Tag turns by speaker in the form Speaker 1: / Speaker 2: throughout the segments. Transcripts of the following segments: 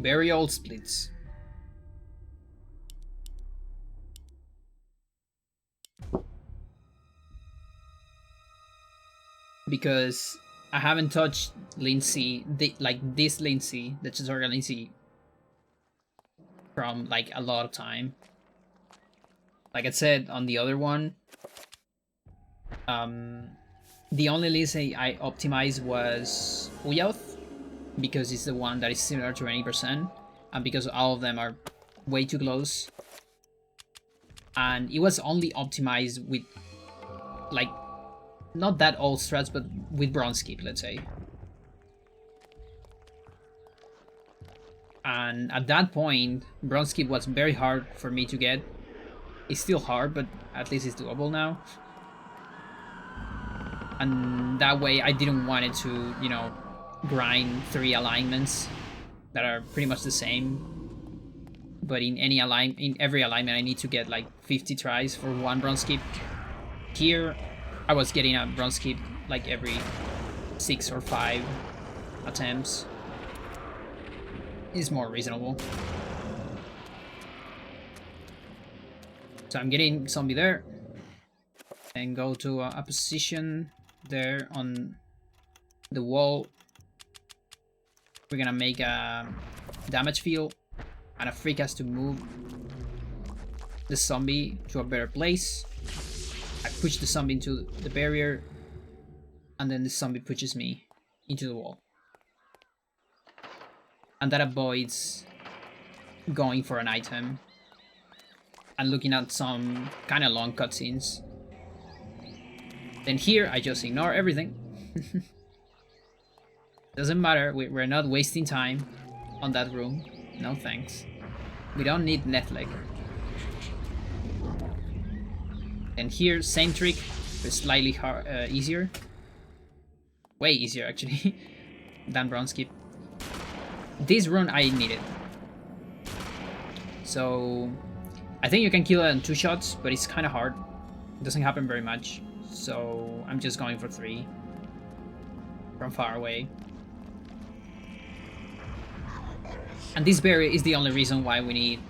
Speaker 1: Very old splits. Because I haven't touched Lindsey, like this Lindsey, the Chattur'gha Lindsey, from like a lot of time. Like I said on the other one, the only Lindsey I optimized was Ulyaoth, because it's the one that is similar to 20%, and because all of them are way too close. And it was only optimized with, like, not that old strats, but with bronze keep, let's say. And at that point, bronze keep was very hard for me to get. It's still hard, but at least it's doable now. And that way I didn't want it to, you know, grind 3 alignments that are pretty much the same. But in every alignment I need to get like 50 tries for 1 bronze keep. Here I was getting a bronze keep like every 6 or 5 attempts. It's more reasonable. So I'm getting zombie there, and go to a position there on the wall. We're gonna make a damage field and a free cast to move the zombie to a better place. I push the zombie into the barrier, and then the zombie pushes me into the wall. And that avoids going for an item and looking at some kind of long cutscenes. Then here I just ignore everything. Doesn't matter, we're not wasting time on that room. No thanks. We don't need net leg. And here, same trick, but slightly easier. Way easier actually than bronze keep. This run I needed. So I think you can kill it in 2 shots, but it's kind of hard. It doesn't happen very much. So I'm just going for 3 from far away. And this barrier is the only reason why we need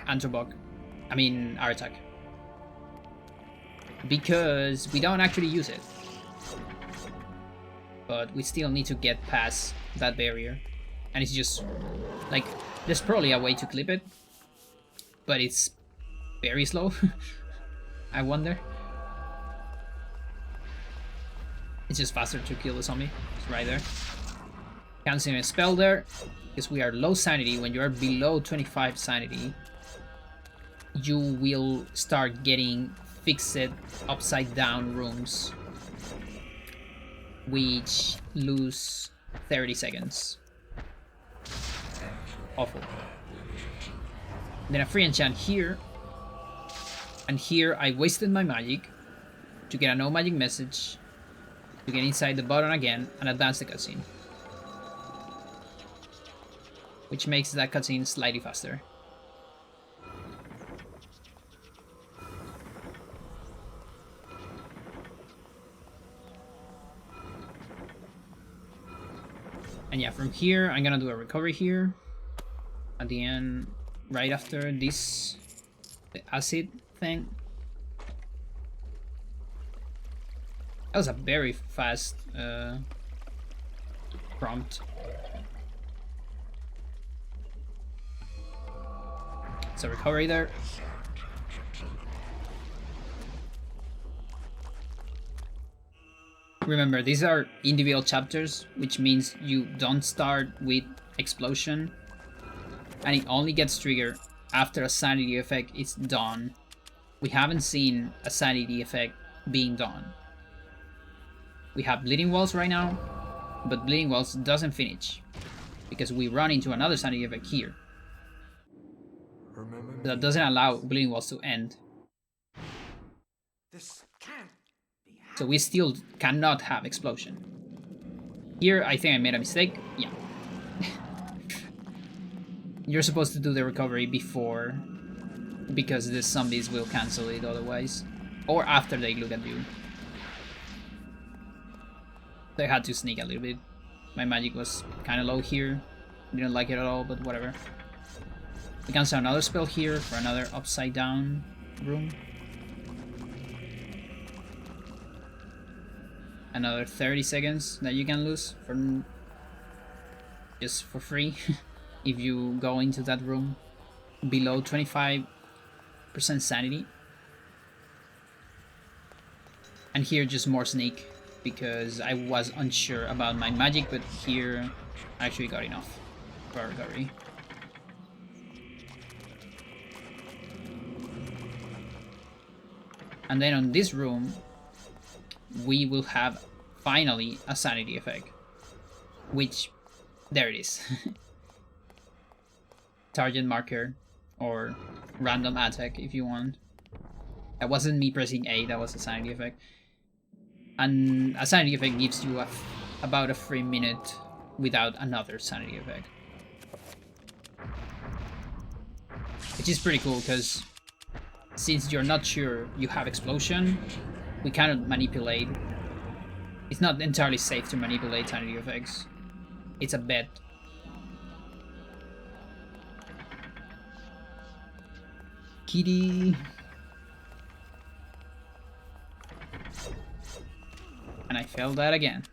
Speaker 1: Antrobok. I mean Artak. Because we don't actually use it. But we still need to get past that barrier. And it's just like, there's probably a way to clip it, but it's very slow. I wonder. It's just faster to kill the zombie. It's right there. Canceling a spell there, because we are low sanity. When you are below 25 sanity, you will start getting fixed upside down rooms, which lose 30 seconds. Awful. Then a free enchant here. And here I wasted my magic to get a no magic message, to get inside the button again and advance the cutscene. Which makes that cutscene slightly faster. And yeah, from here, I'm gonna do a recovery here. At the end, right after this, the acid thing. That was a very fast prompt. So recovery there. Remember, these are individual chapters, which means you don't start with explosion, and it only gets triggered after a sanity effect is done. We haven't seen a sanity effect being done. We have bleeding walls right now, but bleeding walls doesn't finish because we run into another sanity effect here. That doesn't allow bleeding walls to end.
Speaker 2: This can't be happening.
Speaker 1: So we still cannot have explosion. Here, I think I made a mistake. Yeah. You're supposed to do the recovery before, because the zombies will cancel it otherwise. Or after they look at you. So I had to sneak a little bit. My magic was kind of low here. Didn't like it at all, but whatever. We can set another spell here for another upside down room. Another 30 seconds that you can lose for just for free if you go into that room below 25% sanity. And here just more sneak because I was unsure about my magic, but here I actually got enough for recovery. And then on this room, we will have finally a sanity effect, which, there it is. Target marker or random attack if you want. That wasn't me pressing A, that was a sanity effect. And a sanity effect gives you about a free minute without another sanity effect. Which is pretty cool because since you're not sure you have explosion, we cannot manipulate. It's not entirely safe to manipulate sanity effects. It's a bet. Kitty. And I failed that again.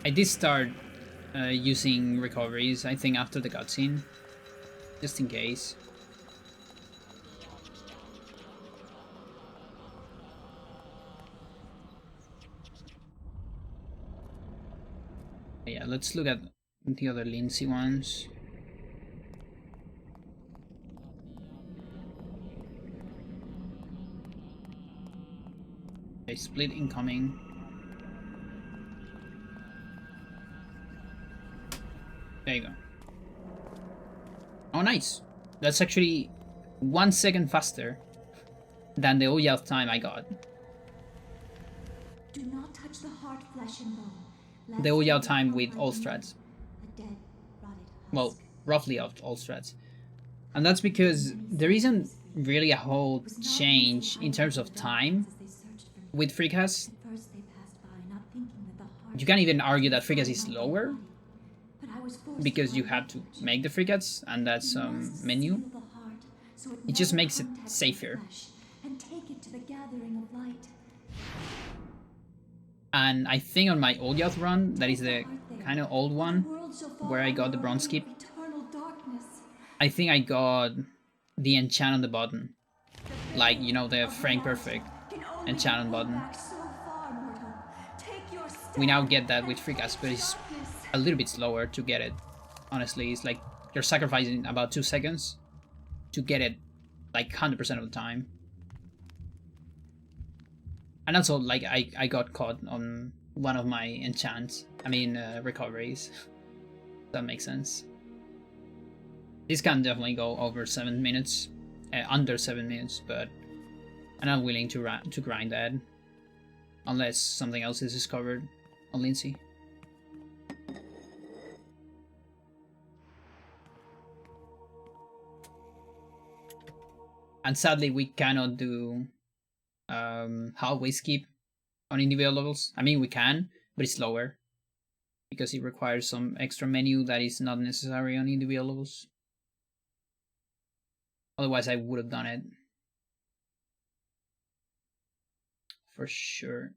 Speaker 1: I did start using recoveries, I think, after the cutscene, just in case. Yeah, let's look at the other Lindsey ones. Okay, split incoming. There you go. Oh, nice. That's actually 1 second faster than the Ulyaoth time I got.
Speaker 3: Do not touch the heart, flesh and bone.
Speaker 1: The Ulyaoth time with all strats.
Speaker 3: A dead, rotted
Speaker 1: Well,
Speaker 3: husk.
Speaker 1: roughly all strats. And that's because there isn't really a whole change in terms of time with Freecast.
Speaker 3: At first they passed by, not thinking that the heart
Speaker 1: You can even argue that Freecast is lower
Speaker 3: but I was forced
Speaker 1: because
Speaker 3: to
Speaker 1: you have to make the Freecast, and that's menu.
Speaker 3: seal the heart, so
Speaker 1: It just
Speaker 3: never
Speaker 1: makes it
Speaker 3: contact the
Speaker 1: safer.
Speaker 3: flesh, and take it to the gathering of light.
Speaker 1: And I think on my Ulyaoth run, that is the kind of old one,
Speaker 3: The world shall fall
Speaker 1: where I got
Speaker 3: under
Speaker 1: the
Speaker 3: a
Speaker 1: bronze
Speaker 3: weight
Speaker 1: skip.
Speaker 3: of eternal darkness.
Speaker 1: I think I got the enchant on the button. Like, you know, the frame perfect enchant on button. We now get that with Freecast, but it's a little bit slower to get it. Honestly, it's like you're sacrificing about 2 seconds to get it like 100% of the time. And also, like, I got caught on one of my enchants. I mean, recoveries. That makes sense. This can definitely go over 7 minutes. Under 7 minutes, but I'm not willing to grind that. Unless something else is discovered on Lindsey. And sadly, we cannot do halfway skip on individual levels. I mean, we can, but it's slower because it requires some extra menu that is not necessary on individual levels. Otherwise, I would have done it for sure.